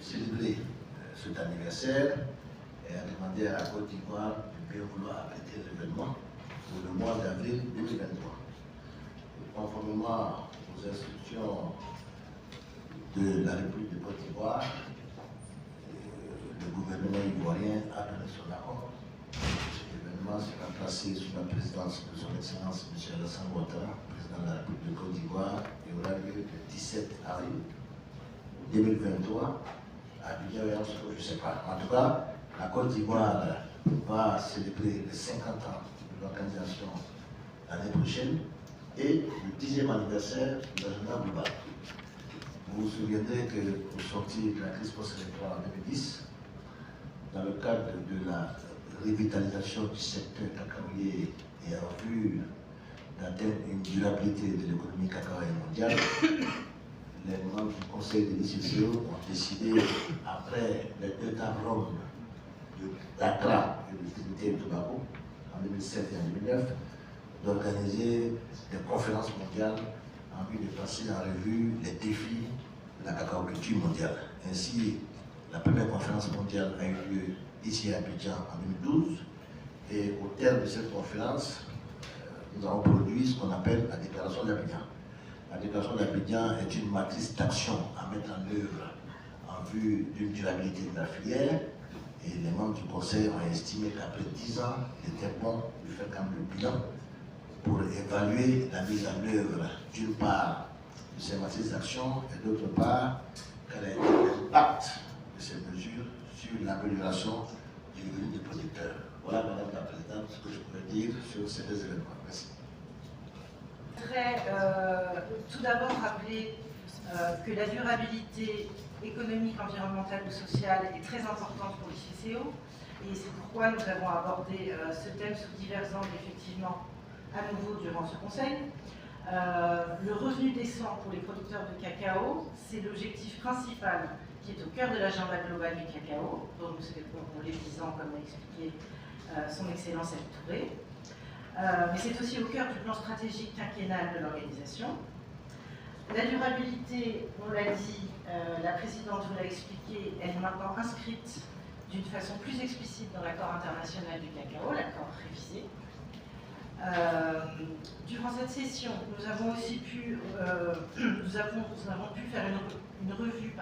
célébrer cet anniversaire et a demandé à la Côte d'Ivoire de bien vouloir arrêter l'événement pour le mois d'avril 2023. Conformément aux instructions de la République de Côte d'Ivoire, le gouvernement ivoirien a donné son accord. Cet événement sera placé sous la présidence de son Excellence M. Alassane Ouattara, président de la République de Côte d'Ivoire, et aura lieu le 17 avril 2023 à Abidjan, je ne sais pas. En tout cas, la Côte d'Ivoire va célébrer les 50 ans de l'organisation l'année prochaine et le 10e anniversaire de l'agenda global. Vous vous souviendrez qu'au sortir de la crise post-électorale en 2010, dans le cadre de la revitalisation du secteur cacaoyer et en vue d'atteindre une durabilité de l'économie cacaoyère mondiale, les membres du Conseil de l'ICCO ont décidé, après les deux tables rondes de Dakar et de Trinité et Tobago, en 2007 et en 2009, d'organiser des conférences mondiales en vue de passer en revue les défis de la cacaoculture mondiale. Ainsi, la première conférence mondiale a eu lieu ici à Abidjan en 2012, et au terme de cette conférence, nous avons produit ce qu'on appelle la déclaration d'Abidjan. La déclaration d'Abidjan est une matrice d'action à mettre en œuvre en vue d'une durabilité de la filière, et les membres du Conseil ont estimé qu'après 10 ans, il était bon de faire quand même le bilan pour évaluer la mise en œuvre, d'une part, de ces matrices d'action, et d'autre part, quel a été l'impact de ces mesures sur l'amélioration du revenu des producteurs. Voilà, Madame la Présidente, ce que je pourrais dire sur ces deux événements. Merci. Je voudrais tout d'abord rappeler que la durabilité économique, environnementale ou sociale est très importante pour l'ICCO, et c'est pourquoi nous avons abordé ce thème sous divers angles, effectivement, à nouveau durant ce conseil. Le revenu décent pour les producteurs de cacao, c'est l'objectif principal qui est au cœur de l'agenda global du cacao, dont nous célébrons les 10 ans, comme l'a expliqué son Excellence El Touré. Mais c'est aussi au cœur du plan stratégique quinquennal de l'organisation. La durabilité, on l'a dit, la Présidente vous l'a expliqué, elle est maintenant inscrite d'une façon plus explicite dans l'accord international du cacao, l'accord révisé. Durant cette session, nous avons aussi pu, faire une revue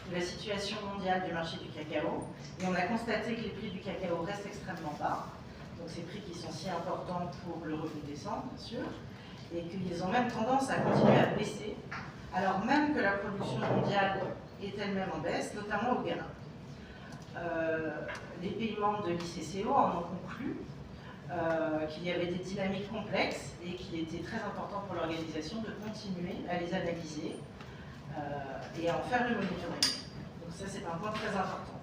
de la situation mondiale du marché du cacao, et on a constaté que les prix du cacao restent extrêmement bas, donc ces prix qui sont si importants pour le revenu décent, bien sûr, et qu'ils ont même tendance à continuer à baisser, alors même que la production mondiale est elle-même en baisse, notamment au Ghana. Les pays membres de l'ICCO en ont conclu qu'il y avait des dynamiques complexes et qu'il était très important pour l'organisation de continuer à les analyser et à en faire le monitoring. Donc ça, c'est un point très important.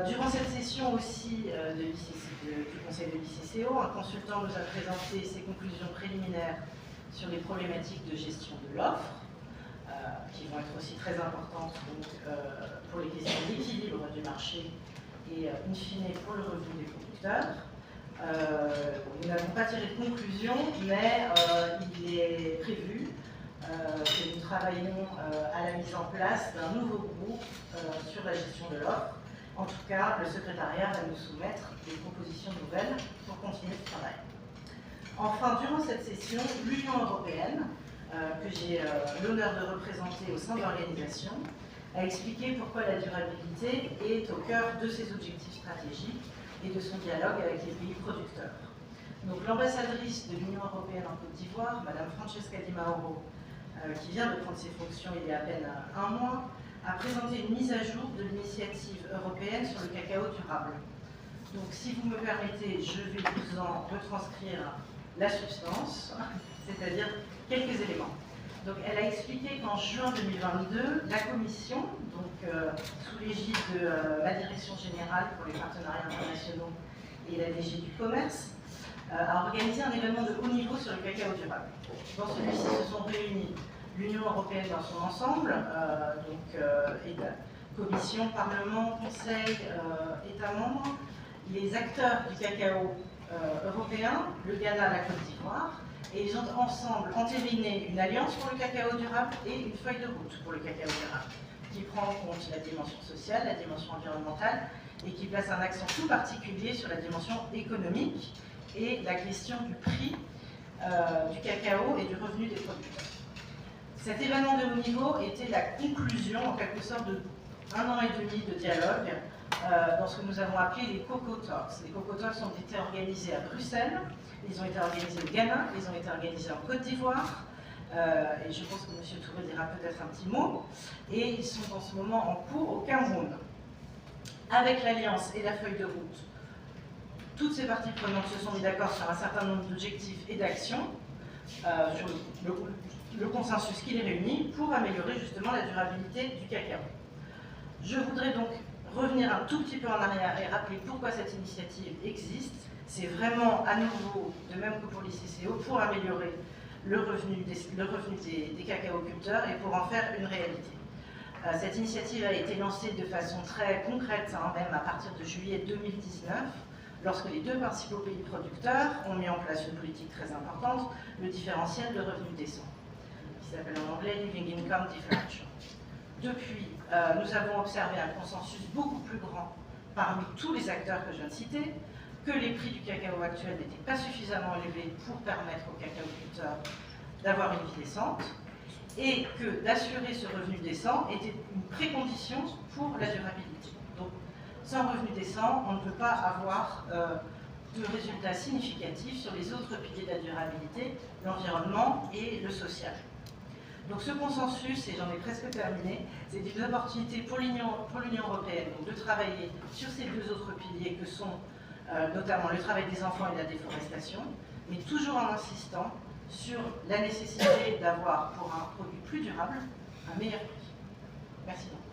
Durant cette session aussi du Conseil de l'ICCO, un consultant nous a présenté ses conclusions préliminaires sur les problématiques de gestion de l'offre, qui vont être aussi très importantes donc, pour les questions d'équilibre du marché et in fine pour le revenu des producteurs. Nous n'avons pas tiré de conclusion, mais il est prévu que nous travaillions à la mise en place d'un nouveau groupe sur la gestion de l'offre. En tout cas, le secrétariat va nous soumettre des propositions nouvelles pour continuer ce travail. Enfin, durant cette session, l'Union européenne, que j'ai l'honneur de représenter au sein de l'organisation, a expliqué pourquoi la durabilité est au cœur de ses objectifs stratégiques et de son dialogue avec les pays producteurs. Donc l'ambassadrice de l'Union européenne en Côte d'Ivoire, Madame Francesca Di Mauro, qui vient de prendre ses fonctions il y a à peine un mois, a présenté une mise à jour de l'initiative européenne sur le cacao durable. Donc si vous me permettez, je vais vous en retranscrire la substance, c'est-à-dire quelques éléments. Donc elle a expliqué qu'en juin 2022, la Commission, donc sous l'égide de la Direction Générale pour les Partenariats Internationaux et la DG du Commerce, a organisé un événement de haut niveau sur le cacao durable. Dans celui-ci se sont réunis l'Union européenne dans son ensemble, Commission, Parlement, Conseil, États membres, les acteurs du cacao européen, le Ghana, la Côte d'Ivoire, Et ils ont ensemble entériné une alliance pour le cacao durable et une feuille de route pour le cacao durable, qui prend en compte la dimension sociale, la dimension environnementale, et qui place un accent tout particulier sur la dimension économique et la question du prix du cacao et du revenu des producteurs. Cet événement de haut niveau était la conclusion, en quelque sorte, d'1 an et demi de dialogue dans ce que nous avons appelé les Cocoa Talks. Les Cocoa Talks ont été organisés à Bruxelles, ils ont été organisés au Ghana, ils ont été organisés en Côte d'Ivoire, et je pense que M. Touré dira peut-être un petit mot, et ils sont en ce moment en cours au Cameroun. Avec l'Alliance et la feuille de route, toutes ces parties prenantes se sont mis d'accord sur un certain nombre d'objectifs et d'actions, sur le consensus qui les réunit, pour améliorer justement la durabilité du cacao. Je voudrais donc revenir un tout petit peu en arrière et rappeler pourquoi cette initiative existe. C'est vraiment à nouveau, de même que pour les CCO, pour améliorer le revenu des cacaoculteurs et pour en faire une réalité. Cette initiative a été lancée de façon très concrète, même à partir de juillet 2019, lorsque les deux principaux pays producteurs ont mis en place une politique très importante, le différentiel de revenus décents, qui s'appelle en anglais Living Income Differential. Depuis, nous avons observé un consensus beaucoup plus grand parmi tous les acteurs que je viens de citer, que les prix du cacao actuel n'étaient pas suffisamment élevés pour permettre aux cacaoculteurs d'avoir une vie décente, et que d'assurer ce revenu décent était une précondition pour la durabilité. Donc, sans revenu décent, on ne peut pas avoir de résultats significatifs sur les autres piliers de la durabilité, l'environnement et le social. Donc ce consensus, et j'en ai presque terminé, c'est une opportunité pour l'Union européenne de travailler sur ces deux autres piliers que sont notamment le travail des enfants et la déforestation, mais toujours en insistant sur la nécessité d'avoir, pour un produit plus durable, un meilleur prix. Merci beaucoup.